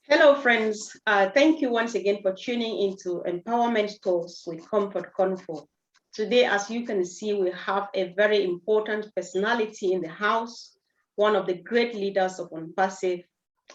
Hello, friends. Thank you once again for tuning into Empowerment Talks with Comfort Comfort. Today, as you can see, we have a very important personality in the house, one of the great leaders of Unpassive.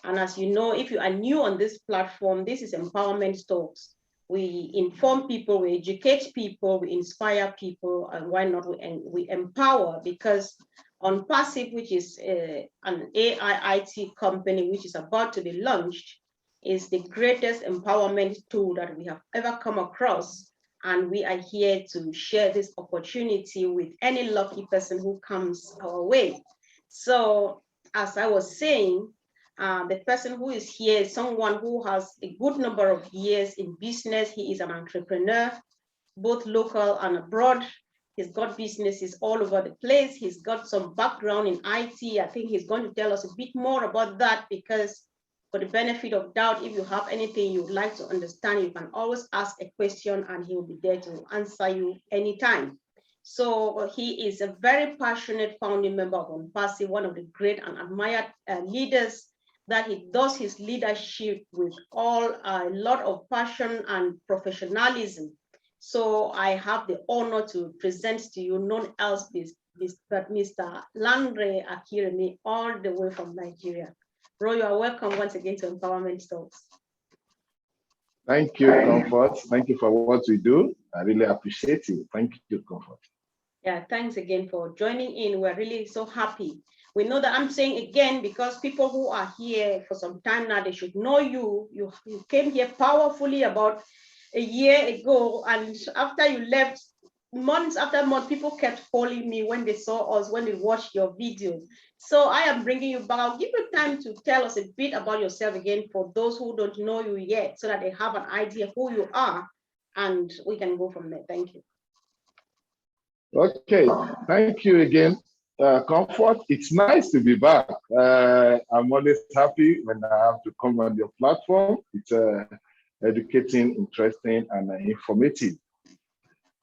And as you know, if you are new on this platform, this is Empowerment Talks. We inform people, we educate people, we inspire people, and why not we empower, because Unpassive, which is an AI IT company which is about to be launched, is the greatest empowerment tool that we have ever come across. And we are here to share this opportunity with any lucky person who comes our way. So, as I was saying, the person who is here is someone who has a good number of years in business. He is an entrepreneur, both local and abroad. He's got businesses all over the place. He's got some background in IT. I think he's going to tell us a bit more about that, because for the benefit of doubt, if you have anything you would like to understand, you can always ask a question and he will be there to answer you anytime. So he is a very passionate founding member of Unpassive, one of the great and admired leaders, that he does his leadership with a lot of passion and professionalism. So I have the honor to present to you none else but Mr. Landre Akiremi, all the way from Nigeria. Bro, you are welcome once again to Empowerment Talks. Thank you, Comfort. Thank you for what we do. I really appreciate you. Thank you, Comfort. Yeah, thanks again for joining in. We're really so happy. We know that I'm saying again because people who are here for some time now, they should know you. You came here powerfully about a year ago, and after you left, months after month, people kept calling me when they saw us, when they watched your videos. So I am bringing you back. I'll give you time to tell us a bit about yourself again for those who don't know you yet, so that they have an idea who you are, and we can go from there. Thank you. Okay, thank you again, Comfort. It's nice to be back. I'm always happy when I have to come on your platform. It's educating, interesting, and informative.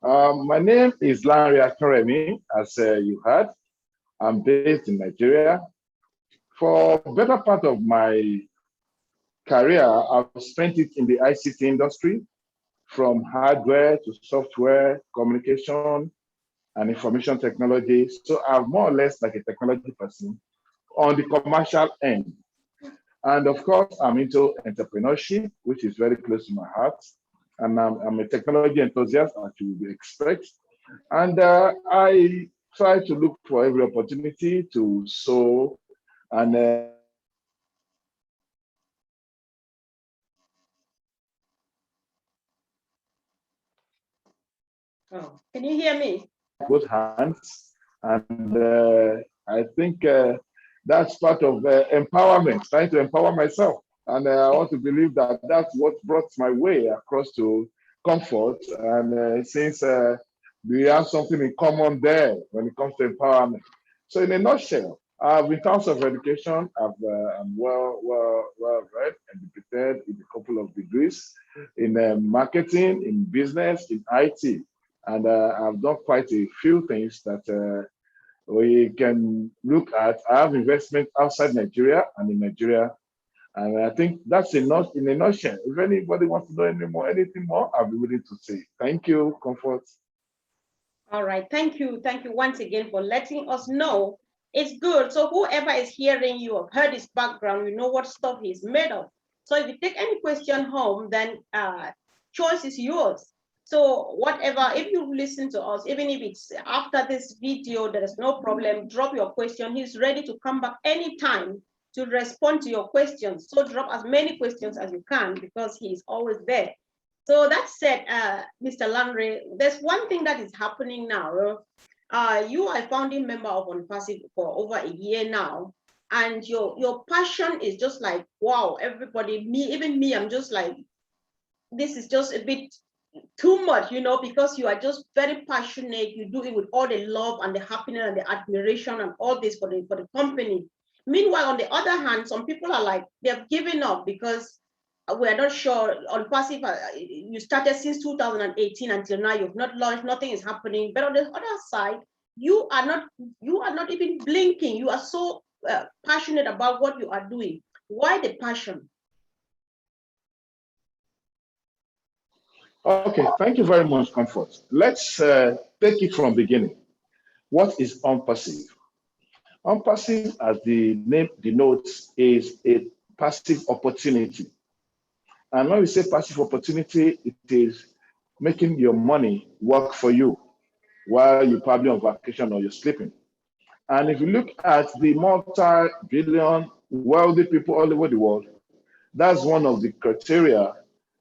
My name is Larry Akaremi, as you heard. I'm based in Nigeria. For the better part of my career, I've spent it in the ICT industry, from hardware to software, communication, and information technology. So I'm more or less like a technology person on the commercial end. And of course, I'm into entrepreneurship, which is very close to my heart. And I'm a technology enthusiast, as you would expect. And I try to look for every opportunity to sow and Oh, can you hear me? both hands. And I think that's part of empowerment, trying to empower myself. And I want to believe that that's what brought my way across to Comfort. And since we have something in common there when it comes to empowerment. So in a nutshell, in terms of education, I'm well read and prepared in a couple of degrees in marketing, in business, in IT. And I've done quite a few things that we can look at. I have investment outside Nigeria and in Nigeria. And I think that's enough in a nutshell. If anybody wants to know anything more, I'll be willing to say. Thank you, Comfort. All right, thank you. Thank you once again for letting us know. It's good. So whoever is hearing you have heard his background, you know what stuff he's made of. So if you take any question home, then choice is yours. So whatever, if you listen to us, even if it's after this video, there is no problem, drop your question. He's ready to come back anytime to respond to your questions. So drop as many questions as you can, because he's always there. So that said, Mr. Landry, there's one thing that is happening now. You are a founding member of Unpassive for over a year now, and your passion is just like, wow, everybody, even me, I'm just like, this is just a bit too much, because you are just very passionate. You do it with all the love and the happiness and the admiration and all this for the company. Meanwhile, on the other hand, some people are like, they've given up because we're not sure. Unpassive, you started since 2018 until now, you've not launched, nothing is happening. But on the other side, you are not even blinking. You are so passionate about what you are doing. Why the passion? Okay, thank you very much, Comfort. Let's take it from beginning. What is unpassive? Unpassive, as the name denotes, is a passive opportunity. And when we say passive opportunity, it is making your money work for you while you're probably on vacation or you're sleeping. And if you look at the multi-billion wealthy people all over the world, that's one of the criteria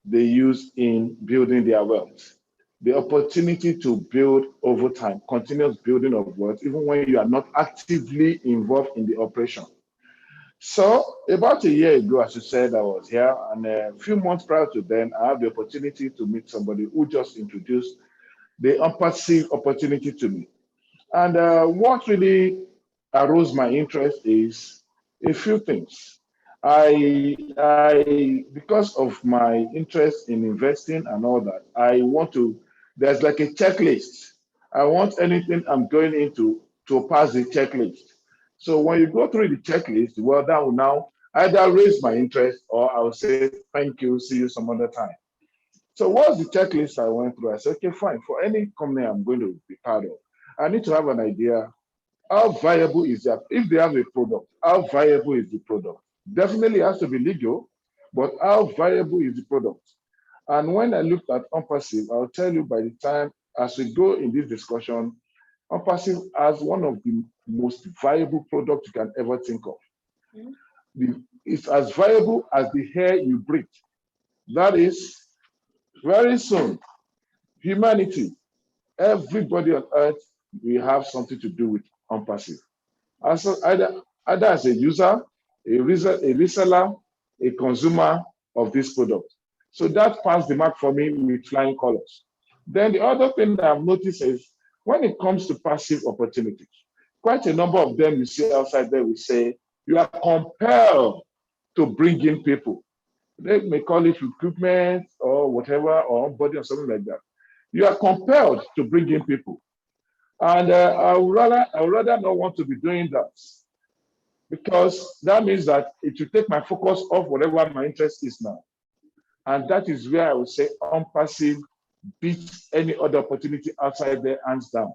they use in building their wealth. The opportunity to build over time, continuous building of wealth, even when you are not actively involved in the operation. So, about a year ago, as you said, I was here, and a few months prior to then, I had the opportunity to meet somebody who just introduced the unpassive opportunity to me. And what really arose my interest is a few things. Because of my interest in investing and all that, I want to, there's like a checklist. I want anything I'm going into to pass the checklist. So when you go through the checklist, well, that will now either raise my interest or I will say, thank you, see you some other time. So what's the checklist I went through? I said, okay, fine. For any company I'm going to be part of, I need to have an idea how viable is that if they have a product, how viable is the product? Definitely has to be legal, but how viable is the product? And when I looked at Unpassive, I'll tell you by the time as we go in this discussion, Unpassive has one of the most viable products you can ever think of. Mhm. It's as viable as the air you breathe. That is, very soon, humanity, everybody on earth will have something to do with Unpassive. Also, either as a user, a reseller, a consumer of this product. So that passed the mark for me with flying colors. Then the other thing that I've noticed is when it comes to passive opportunities, quite a number of them you see outside there will say you are compelled to bring in people. They may call it recruitment or whatever, or body or something like that. You are compelled to bring in people. And I would rather not want to be doing that because that means that it will take my focus off whatever my interest is now. And that is where I would say unpassive beats any other opportunity outside there, hands down.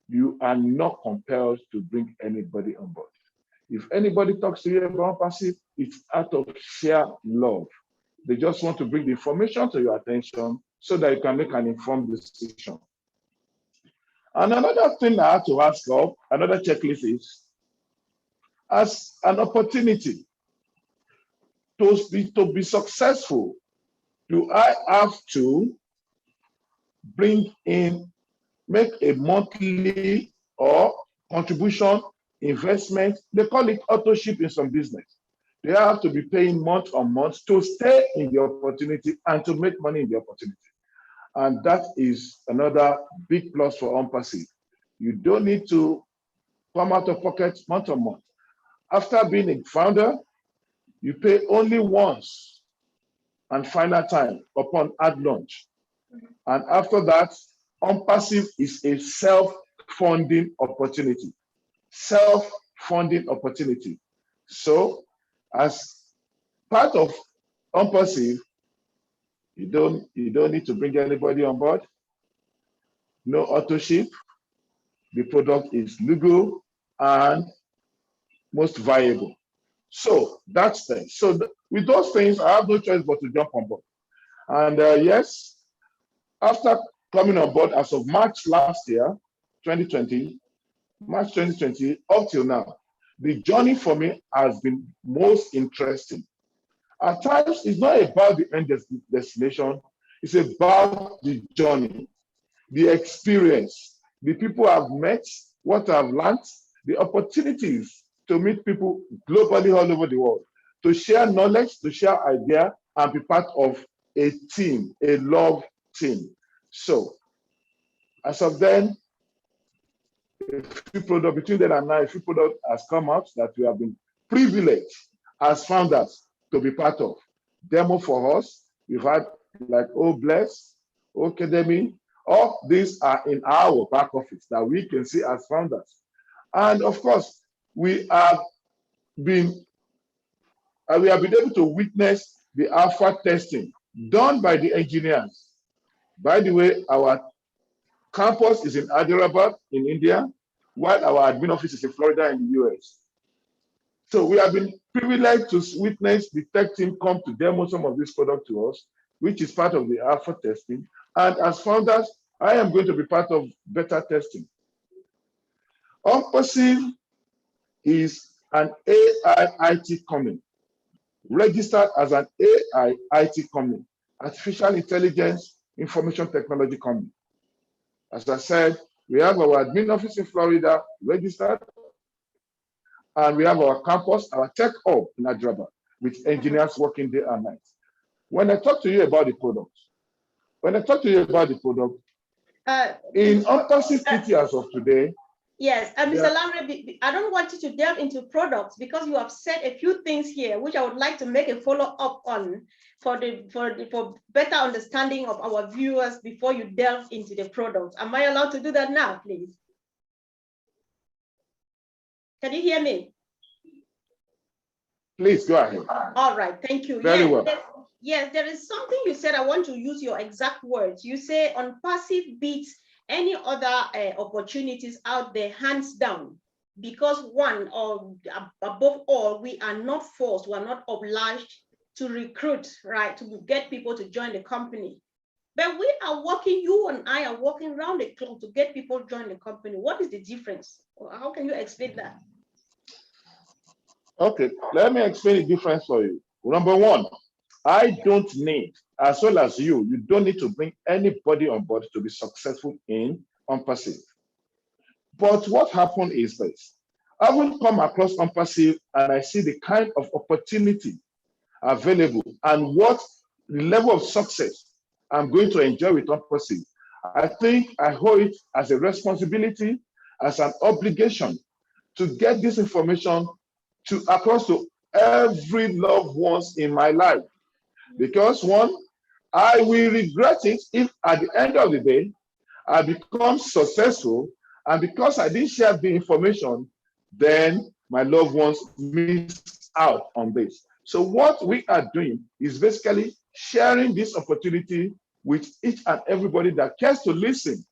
You are not compelled to bring anybody on board. If anybody talks to you about passive, it's out of sheer love. They just want to bring the information to your attention so that you can make an informed decision. And another thing I have to ask of, another checklist is as an opportunity to be successful, do I have to bring in, make a monthly or contribution investment? They call it authorship in some business. They have to be paying month on month to stay in the opportunity and to make money in the opportunity. And that is another big plus for unpassive. You don't need to come out of pocket month on month. After being a founder, you pay only once and final time upon ad launch. And after that, unpassive is a self-funding opportunity. Self-funding opportunity. So, as part of unpassive, you don't need to bring anybody on board. No authorship. The product is legal and most viable. So that's things. So with those things, I have no choice but to jump on board. And yes, after coming on board as of March last year, 2020, March 2020, up till now, the journey for me has been most interesting. At times, it's not about the end destination, it's about the journey, the experience, the people I've met, what I've learned, the opportunities to meet people globally all over the world, to share knowledge, to share idea, and be part of a team, a love team. So, as of then, a few product between then and now, a few product has come out that we have been privileged as founders to be part of. Demo for us, we've had like Bless, Academy, all these are in our back office that we can see as founders. And of course, we have been we have been able to witness the alpha testing done by the engineers By the way, our campus is in Hyderabad in India, while our admin office is in Florida in the US. So we have been privileged to witness the tech team come to demo some of this product to us, which is part of the alpha testing. And as founders, I am going to be part of beta testing. Unperceived is an AI IT company, registered as an AI IT company, artificial intelligence information technology company. As I said, we have our admin office in Florida registered, and we have our campus, our tech hub in Hyderabad, with engineers working day and night. When I talk to you about the product, in Unperceived PT as of today. Yes, Mr. Lamre, I don't want you to delve into products because you have said a few things here, which I would like to make a follow-up on for better understanding of our viewers before you delve into the products. Am I allowed to do that now, please? Can you hear me? Please go ahead. All right, thank you. Very well. Yes, there is something you said. I want to use your exact words. You say Unperceived beats any other opportunities out there, hands down, because one, or above all, we are not forced, we are not obliged to recruit, right, to get people to join the company. But we are working, you and I are working around the clock to get people to join the company. What is the difference? How can you explain that? Okay, let me explain the difference for you. Number one, I don't need, as well as you don't need to bring anybody on board to be successful in Unperceived. But what happened is this. I will come across Unperceived and I see the kind of opportunity available and what the level of success I'm going to enjoy with Unperceived. I think I owe it as a responsibility, as an obligation to get this information across to every loved ones in my life. Because one, I will regret it if at the end of the day, I become successful, and because I didn't share the information, then my loved ones miss out on this. So what we are doing is basically sharing this opportunity with each and everybody that cares to listen,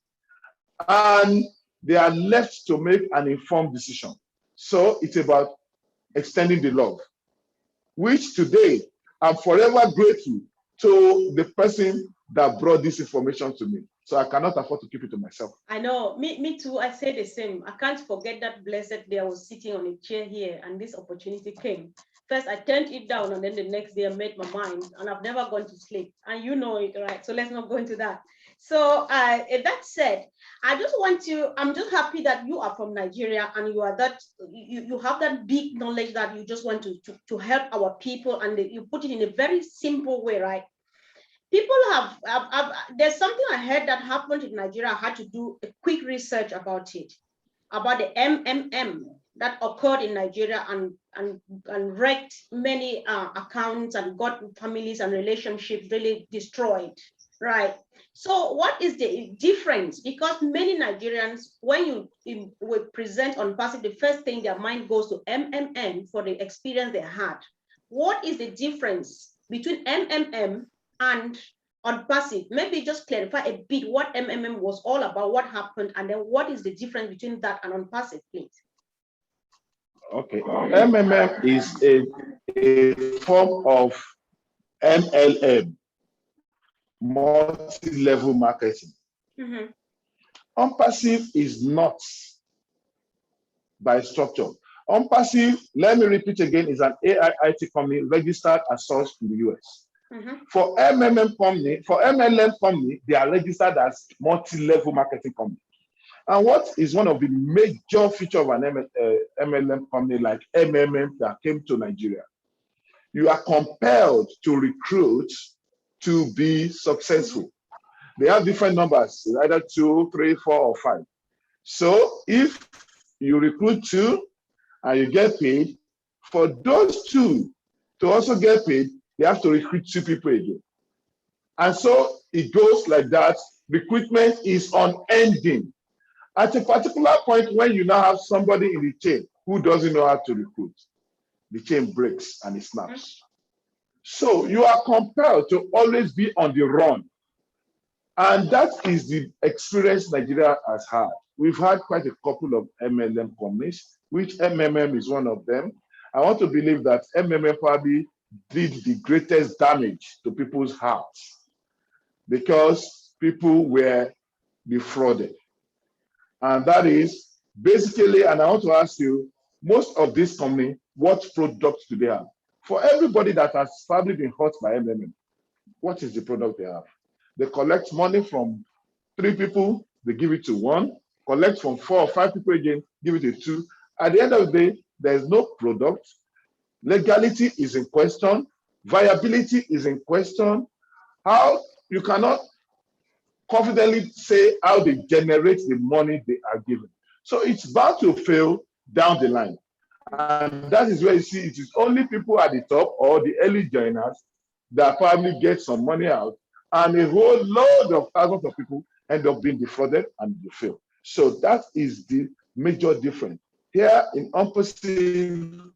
and they are left to make an informed decision. So it's about extending the love, which today I'm forever grateful to the person that brought this information to me. So I cannot afford to keep it to myself. I know, me too, I say the same. I can't forget that blessed day I was sitting on a chair here and this opportunity came. First, I turned it down, and then the next day I made my mind, and I've never gone to sleep. And you know it, right? So let's not go into that. So that said, I just want to, I'm just happy that you are from Nigeria and you are that, you have that big knowledge that you just want to help our people, and you put it in a very simple way, right? People have, there's something I heard that happened in Nigeria. I had to do a quick research about it, about the MMM that occurred in Nigeria and wrecked many accounts and got families and relationships really destroyed, right? So what is the difference? Because many Nigerians, when you will present Unperceived, the first thing their mind goes to MMM for the experience they had. What is the difference between MMM and Unperceived? Maybe just clarify a bit what MMM was all about, what happened, and then what is the difference between that and Unperceived, please? Okay, MMM is a form of MLM, multi-level marketing. Mm-hmm. Unperceived is not by structure. Unperceived, let me repeat again, is an AI IT company registered as such in the US. Mm-hmm. For MLM company, they are registered as multi-level marketing company. And what is one of the major features of an MLM company like MMM that came to Nigeria? You are compelled to recruit to be successful. They have different numbers, either 2, 3, 4, or 5. So if you recruit 2 and you get paid, for those 2 to also get paid, they have to recruit 2 people again. And so it goes like that. Recruitment is unending. At a particular point, when you now have somebody in the chain who doesn't know how to recruit, the chain breaks and it snaps. So you are compelled to always be on the run. And that is the experience Nigeria has had. We've had quite a couple of MLM companies, which MMM is one of them. I want to believe that MMM probably did the greatest damage to people's hearts because people were defrauded. And that is basically, and I want to ask you, most of this company, what products do they have? For everybody that has probably been hurt by MMM, what is the product they have? They collect money from 3 people, they give it to 1, collect from 4 or 5 people again, give it to 2. At the end of the day, there's no product. Legality is in question. Viability is in question. How you cannot confidently say how they generate the money they are given. So it's bound to fail down the line. And that is where you see it is only people at the top or the early joiners that probably get some money out, and a whole load of thousands of people end up being defrauded and they fail. So that is the major difference. Here in Unperceived,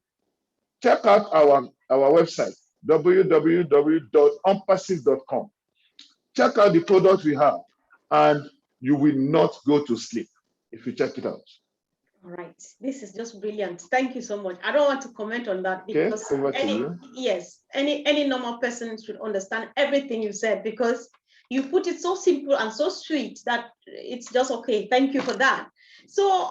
check out our website, www.unperceived.com. Check out the products we have, and you will not go to sleep if you check it out. All right, this is just brilliant. Thank you so much. I don't want to comment on that because any normal person should understand everything you said, because you put it so simple and so sweet that it's just okay. Thank you for that. So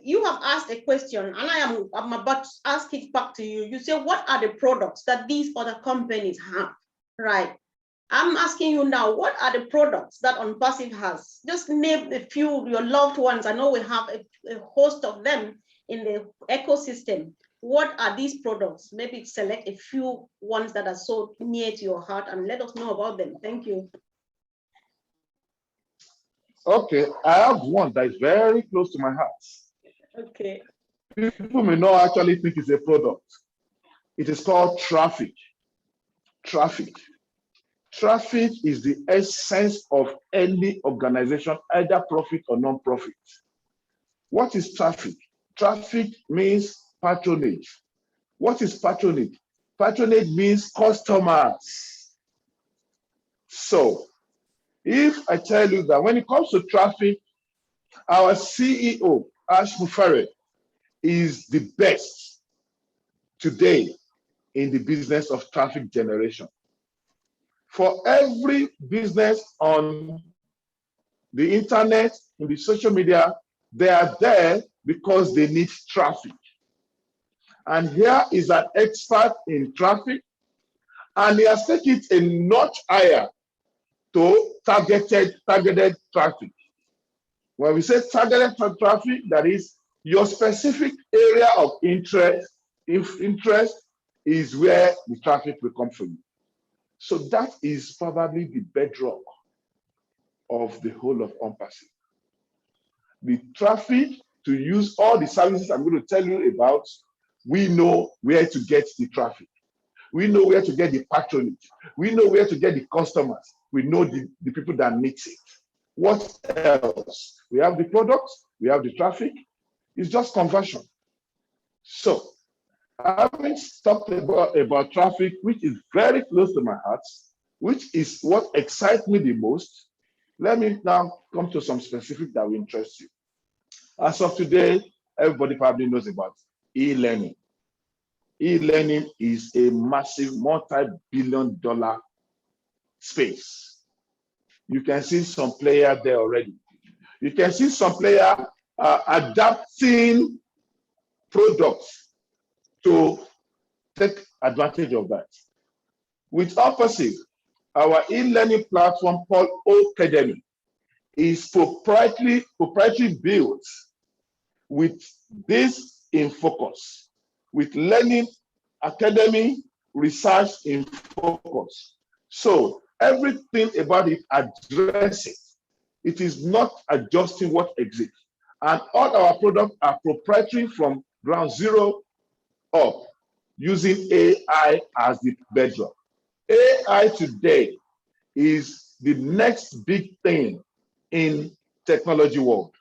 you have asked a question, and I'm about to ask it back to you. You say, what are the products that these other companies have, right? I'm asking you now, what are the products that Unperceived has? Just name a few of your loved ones. I know we have a host of them in the ecosystem. What are these products? Maybe select a few ones that are so near to your heart and let us know about them. Thank you. Okay, I have one that is very close to my heart. Okay. People may not actually think it's a product. It is called traffic. Traffic. Traffic is the essence of any organization, either profit or non-profit. What is traffic? Traffic means patronage. What is patronage? Patronage means customers. So, if I tell you that when it comes to traffic, our CEO, Ash Mufare, is the best today in the business of traffic generation. For every business on the internet, in the social media, they are there because they need traffic. And here is an expert in traffic, and he has taken it a notch higher to targeted traffic. When we say targeted traffic, that is your specific area of interest. If interest is where the traffic will come from. So that is probably the bedrock of the whole of Unperceived. The traffic, to use all the services I'm going to tell you about, we know where to get the traffic. We know where to get the patronage. We know where to get the customers. We know the people that need it. What else? We have the products, we have the traffic. It's just conversion. So, having talked about traffic, which is very close to my heart, which is what excites me the most, let me now come to some specific that will interest you. As of today, everybody probably knows about e-learning. E-learning is a massive multi-billion-dollar space. You can see some players there already. You can see some players adapting products to take advantage of that. With Unperceived, our e-learning platform called Academy is proprietary built with this in focus, with learning, academy, research in focus. So everything about it addresses. It is not adjusting what exists. And all our products are proprietary from ground zero up, using AI as the bedrock. AI today is the next big thing in technology world.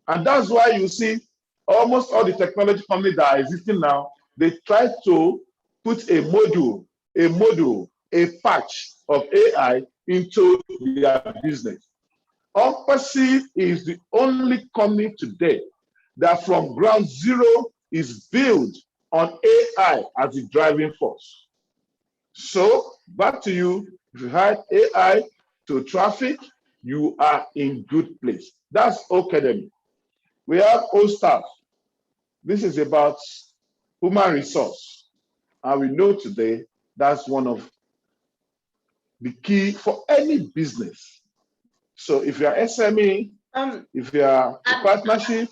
And that's why you see almost all the technology companies that are existing now, they try to put a module, a patch of AI into their business. Unperceived is the only company today that from ground zero is built on AI as the driving force. So back to you. If you add AI to traffic, you are in good place. That's Academy. We have O staff. This is about human resource. And we know today that's one of the key for any business. So if you're SME, if you're a partnership,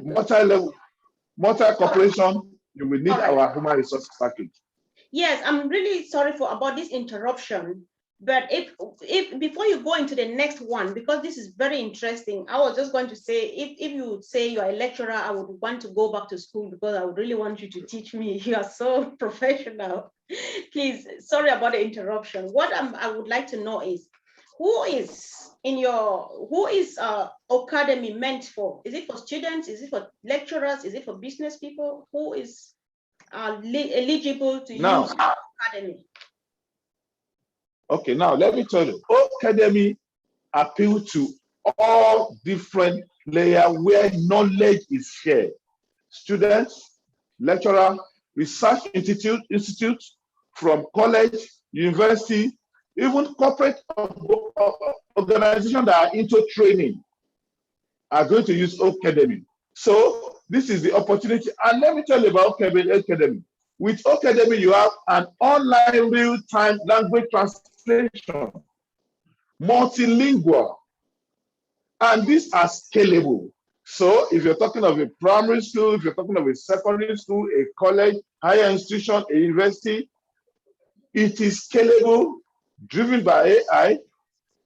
multi-level, multi-corporation, you will need our human resource package. Yes, I'm really sorry about this interruption. But if before you go into the next one, because this is very interesting, I was just going to say, if you would say you're a lecturer, I would want to go back to school because I would really want you to teach me. You are so professional. Please, sorry about the interruption. What I would like to know is, who is Academy meant for? Is it for students? Is it for lecturers? Is it for business people? Who is eligible to use Academy? Okay, now let me tell you, Academy appeal to all different layers where knowledge is shared. Students, lecturer, research institutes from college, university, even corporate organizations that are into training are going to use Academy. So this is the opportunity. And let me tell you about Academy. With Academy, you have an online real-time language translation, multilingual, and these are scalable. So if you're talking of a primary school, if you're talking of a secondary school, a college, higher institution, a university, it is scalable, driven by AI,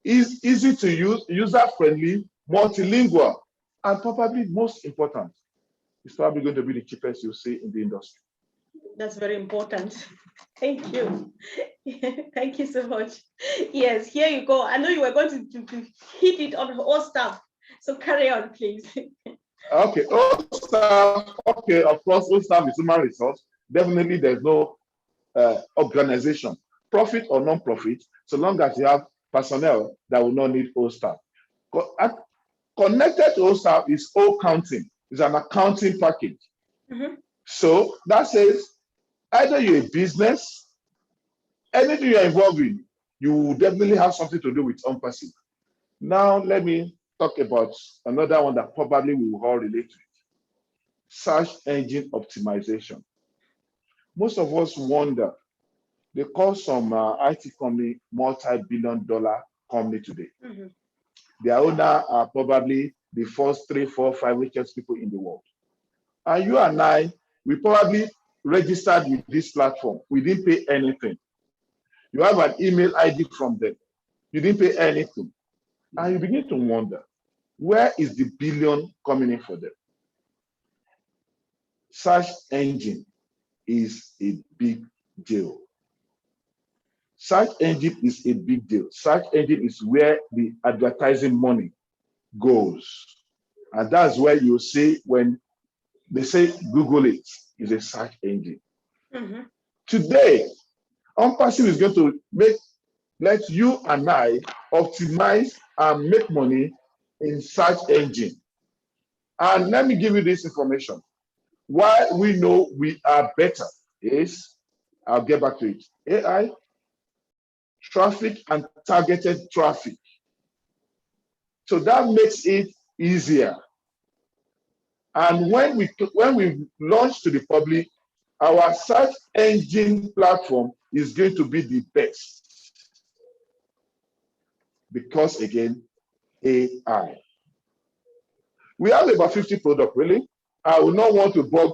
is easy to use, user-friendly, multilingual, and probably most important, it's probably going to be the cheapest you see in the industry. That's very important. Thank you. Thank you so much. Yes, here you go. I know you were going to hit it on all stuff. So carry on, please. Okay, all staff, okay, of course, all staff is human resource. Definitely there's no organization, profit or non-profit, so long as you have personnel that will not need all staff. Connected to all staff is all counting. It's an accounting package. So that says either you're a business, anything you're involved in, you will definitely have something to do with unperceived. Now, let me talk about another one that probably we will all relate to it. Search engine optimization. Most of us wonder, they call some IT company multi-billion-dollar company today. Their owner are probably the first 3, 4, 5 richest people in the world. And you and I, we probably registered with this platform. We didn't pay anything. You have an email ID from them. You didn't pay anything. And you begin to wonder, where is the billion coming in for them? Search engine is a big deal. Search engine is a big deal. Search engine is where the advertising money goes. And that's where you see when they say Google it is a search engine. Today, Unperceived is going to let you and I optimize and make money in search engine. And let me give you this information. Why we know we are better is, I'll get back to it, AI, traffic, and targeted traffic. So that makes it easier. And when we launch to the public, our search engine platform is going to be the best. Because again, AI. We have about 50 products, really. I will not want to bug.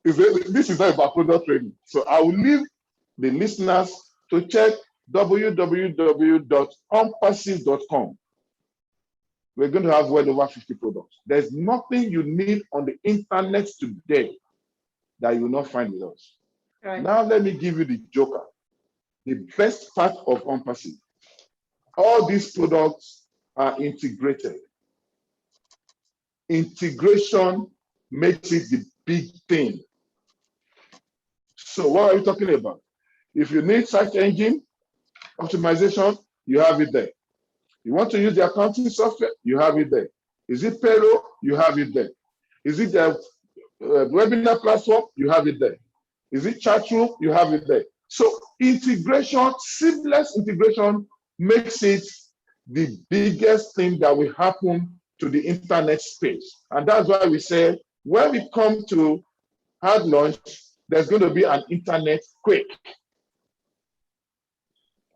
This is not about product training. So I will leave the listeners to check www.unperceived.com. We're going to have well over 50 products. There's nothing you need on the internet today that you will not find with us. Right. Now let me give you the joker, the best part of Unperceived. All these products are integrated. Integration makes it the big thing. So what are we talking about? If you need search engine optimization, You have it there. You want to use the accounting software? You have it there. Is it payroll? You have it there. Is it the webinar platform? You have it there. Is it chat room? You have it there. So integration, seamless integration makes it the biggest thing that will happen to the internet space. And that's why we say when we come to hard launch, there's going to be an internet quake.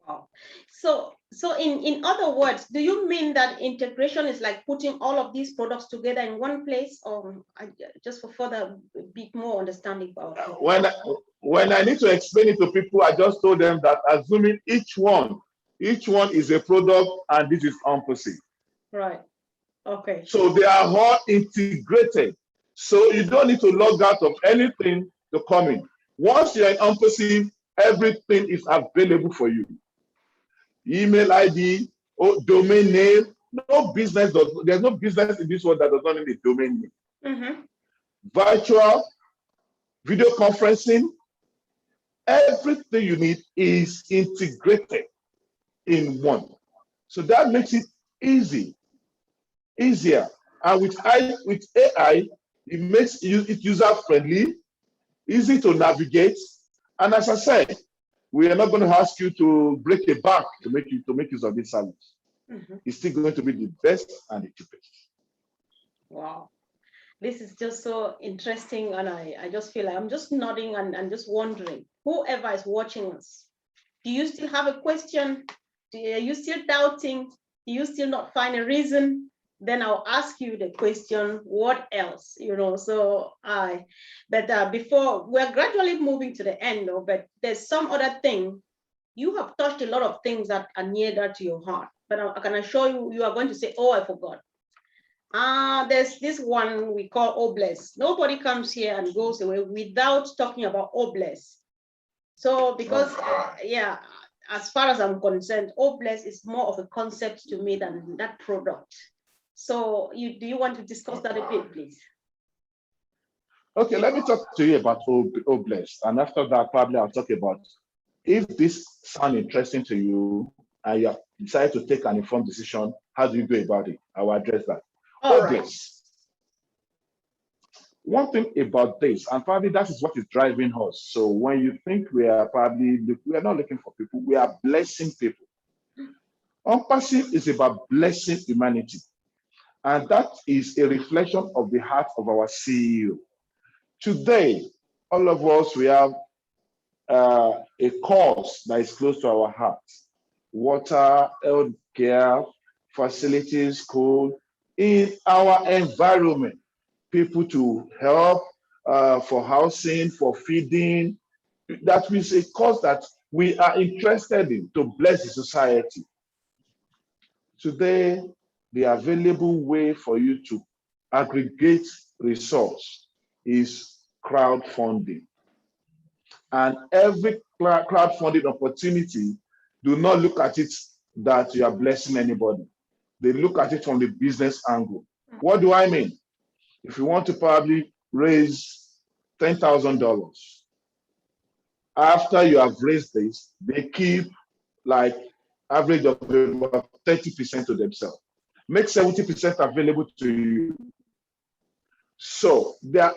Wow. So in other words, do you mean that integration is like putting all of these products together in one place, or just for further bit more understanding about it? When I need to explain it to people, I just told them that assuming each one is a product and this is opposite. Right. Okay. So they are all integrated. So you don't need to log out of anything to come in. Once you're in opposite, everything is available for you. Email ID, domain name. There's no business in this world that does not need a domain name. Mm-hmm. Virtual, video conferencing, everything you need is integrated in one. So that makes it easier. And with AI, it makes it user-friendly, easy to navigate. And as I said, we are not going to ask you to break a bank to make use of this service. Mm-hmm. It's still going to be the best and the cheapest. Wow. This is just so interesting, and I just feel like I'm just nodding and just wondering, whoever is watching us, do you still have a question? Are you still doubting? Do you still not find a reason? Then I'll ask you the question, what else? But before, we're gradually moving to the end, but there's some other thing. You have touched a lot of things that are near to your heart, but I can assure you, you are going to say, oh, I forgot. There's this one we call obliged. Nobody comes here and goes away without talking about obliged. So because, as far as I'm concerned, obliged is more of a concept to me than that product. So do you want to discuss that a bit, please? Okay, let me talk to you about obliged. And after that, probably I'll talk about, if this sounds interesting to you and you have decided to take an informed decision, how do you go about it? I will address that. Obliged. Right. One thing about this, and probably that is what is driving us. So when you think we are not looking for people, we are blessing people. Passive is about blessing humanity. And that is a reflection of the heart of our CEO. Today, all of us, we have a cause that is close to our hearts. Water, health care, facilities, school, in our environment, people to help for housing, for feeding. That is a cause that we are interested in to bless the society. Today, the available way for you to aggregate resource is crowdfunding. And every crowdfunding opportunity, do not look at it that you are blessing anybody. They look at it from the business angle. What do I mean? If you want to probably raise $10,000, after you have raised this, they keep like average of about 30% to themselves. Make 70% available to you. So that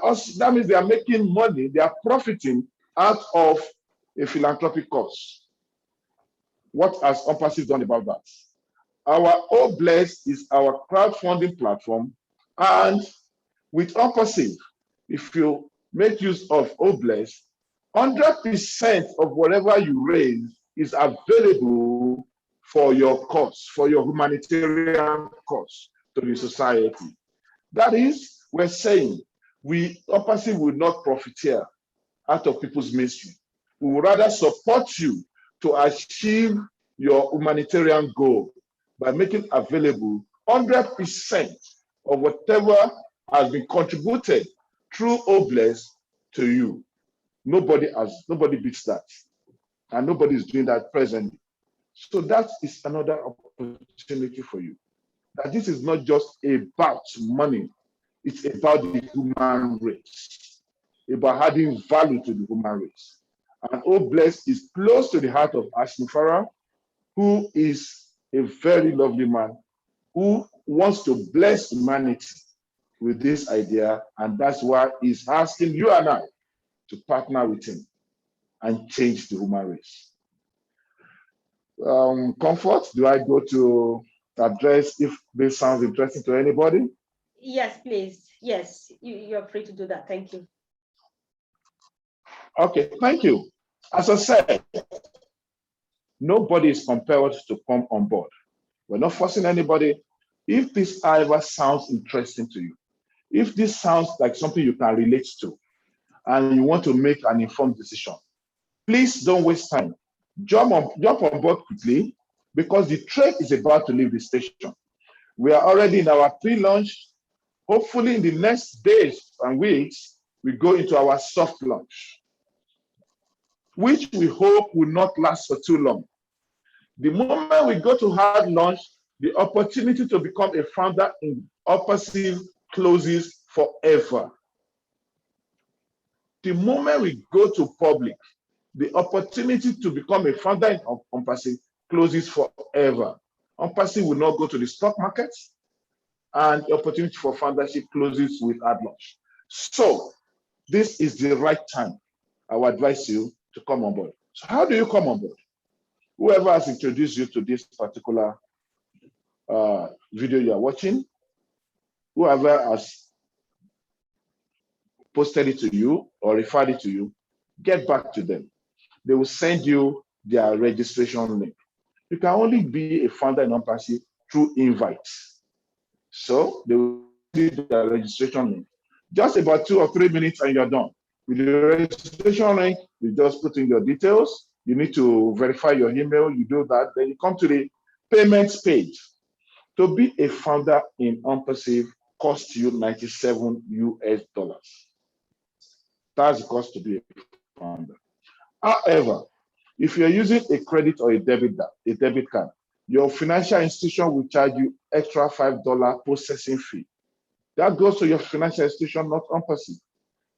means they are making money, they are profiting out of a philanthropic cause. What has Passive done about that? Our obliged is our crowdfunding platform, and with Passive, if you make use of obliged, 100% of whatever you raise is available for your cause, for your humanitarian cause to the society. That is, we're saying Passive will not profiteer out of people's misery. We would rather support you to achieve your humanitarian goal by making available 100% of whatever has been contributed through obliged to you. Nobody beats that, and nobody is doing that presently. So that is another opportunity for you. That this is not just about money, it's about the human race, about adding value to the human race. And obliged is close to the heart of Ashton Farah, who is a very lovely man who wants to bless humanity with this idea, and that's why he's asking you and I to partner with him and change the human race. Comfort, do I go to address if this sounds interesting to anybody? Yes, please. Yes, you're free to do that. Thank you. Okay, thank you. As I said, nobody is compelled to come on board. We're not forcing anybody. If this, however, sounds interesting to you, if this sounds like something you can relate to, and you want to make an informed decision, please don't waste time. Jump on board quickly, because the train is about to leave the station. We are already in our pre-launch. Hopefully, in the next days and weeks, we go into our soft launch, which we hope will not last for too long. The moment we go to hard launch, the opportunity to become a founder in Oppassive closes forever. The moment we go to public, the opportunity to become a founder in Oppassive closes forever. Oppassive will not go to the stock market, and the opportunity for foundership closes with hard launch. So this is the right time. I would advise you to come on board. So how do you come on board? Whoever has introduced you to this particular video you are watching, whoever has posted it to you or referred it to you, get back to them. They will send you their registration link. You can only be a founder in Oppassive through invites. So they will send you their registration link. Just about 2 or 3 minutes and you're done. With the registration link, you just put in your details. You need to verify your email. You do that. Then you come to the payments page. To be a founder in Oppassive costs you $97 US. That's the cost to be a founder. However, if you're using a credit or a debit card, your financial institution will charge you extra $5 processing fee. That goes to your financial institution, not Oppassive.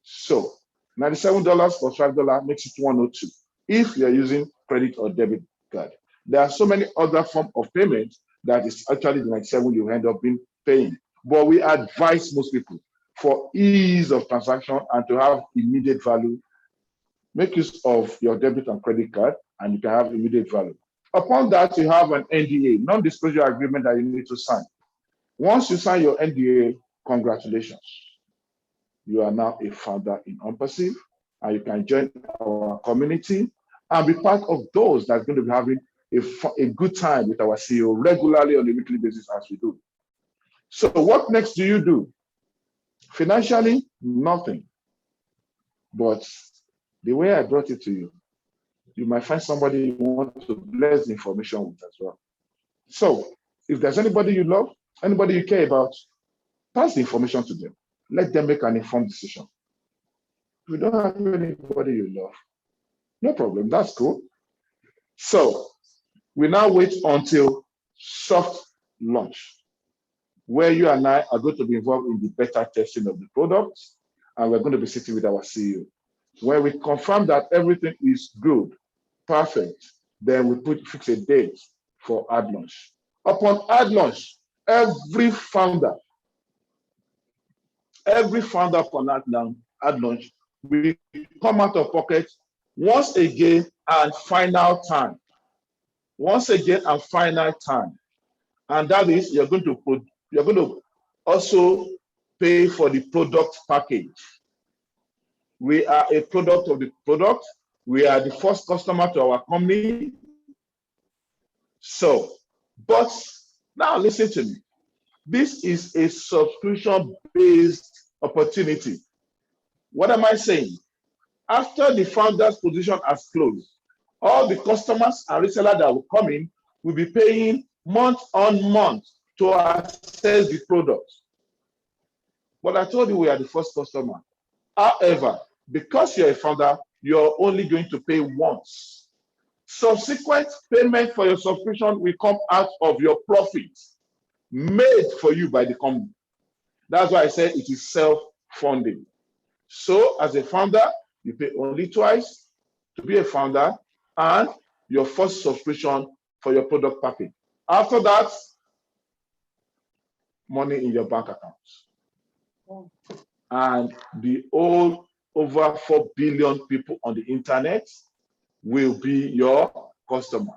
So $97 plus $5 makes it $102 if you're using credit or debit card. There are so many other forms of payment that is actually the 97 you end up being paying. But we advise most people, for ease of transaction and to have immediate value, make use of your debit and credit card, and you can have immediate value. Upon that, you have an NDA, non-disclosure agreement, that you need to sign. Once you sign your NDA, congratulations. You are now a founder in Oppassive, and you can join our community and be part of those that are going to be having a good time with our CEO regularly on a weekly basis as we do. So what next do you do? Financially, nothing. But the way I brought it to you, you might find somebody you want to bless the information with as well. So if there's anybody you love, anybody you care about, pass the information to them. Let them make an informed decision. If you don't have anybody you love, no problem, that's cool. So we now wait until soft launch, where you and I are going to be involved in the beta testing of the product, and we're going to be sitting with our CEO. When we confirm that everything is good, perfect, then we fix a date for hard launch. Upon hard launch, every founder upon hard launch will come out of pocket once again and final time. Once again and final time. And that is, you're going to also pay for the product package. We are a product of the product. We are the first customer to our company. So, but now listen to me. This is a subscription-based opportunity. What am I saying? After the founder's position has closed, all the customers and resellers that will come in will be paying month on month to access the product. But I told you we are the first customer. However, because you're a founder, you're only going to pay once. Subsequent payment for your subscription will come out of your profits made for you by the company. That's why I said it is self-funding. So as a founder, you pay only twice to be a founder, and your first subscription for your product package. After that, money in your bank account. Oh. And the all over 4 billion people on the internet will be your customer.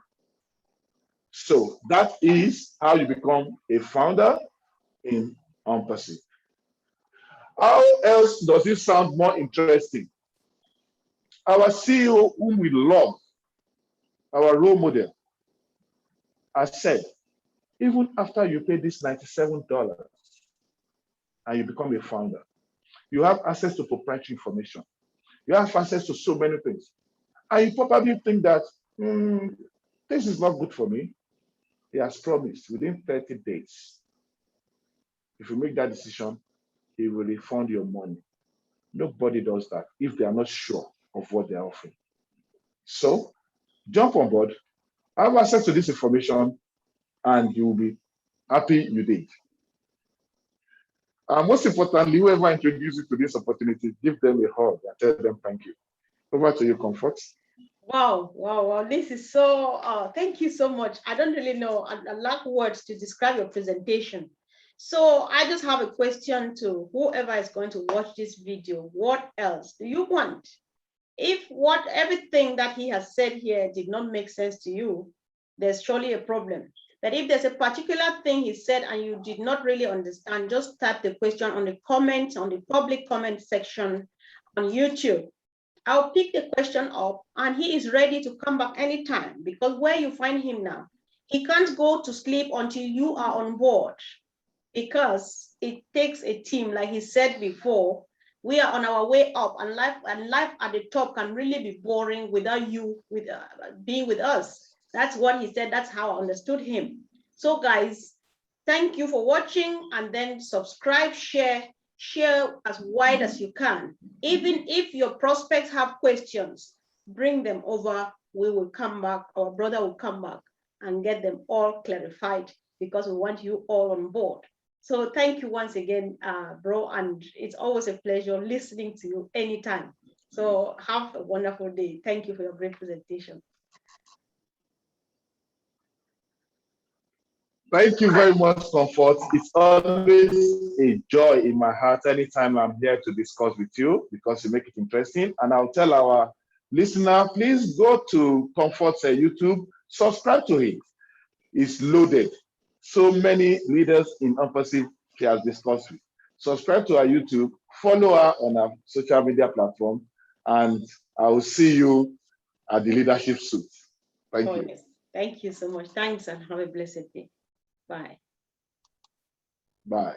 So that is how you become a founder in Empathy. How else does it sound more interesting? Our CEO, whom we love, our role model, has said, even after you pay this $97 and you become a founder, you have access to proprietary information. You have access to so many things. And you probably think that, this is not good for me. He has promised within 30 days, if you make that decision, he will refund your money. Nobody does that if they are not sure of what they are offering. So jump on board, have access to this information, and you will be happy you did. Most importantly, whoever introduced you to this opportunity, give them a hug and tell them thank you. Over to you, Comfort. Wow, wow, wow. This is so, thank you so much. I don't really know, I lack words to describe your presentation. So I just have a question to whoever is going to watch this video. What else do you want? If everything that he has said here did not make sense to you, there's surely a problem. But if there's a particular thing he said and you did not really understand, just type the question on the comments, on the public comment section on YouTube. I'll pick the question up and he is ready to come back anytime, because where you find him now, he can't go to sleep until you are on board, because it takes a team. Like he said before, we are on our way up, and life at the top can really be boring without you being with us. That's what he said. That's how I understood him. So guys, thank you for watching, and then subscribe, share as wide as you can. Even if your prospects have questions, bring them over. We will come back, our brother will come back and get them all clarified, because we want you all on board. So thank you once again, bro, and it's always a pleasure listening to you anytime. So have a wonderful day. Thank you for your great presentation. Thank you very much, Comfort. It's always a joy in my heart anytime I'm here to discuss with you, because you make it interesting. And I'll tell our listener, please go to Comfort's YouTube, subscribe to it. It's loaded. So many leaders in empathy she has discussed with. Subscribe to our YouTube, follow her on our social media platform, and I will see you at the leadership suit. Thank you. Yes. Thank you so much. Thanks, and have a blessed day. Bye. Bye.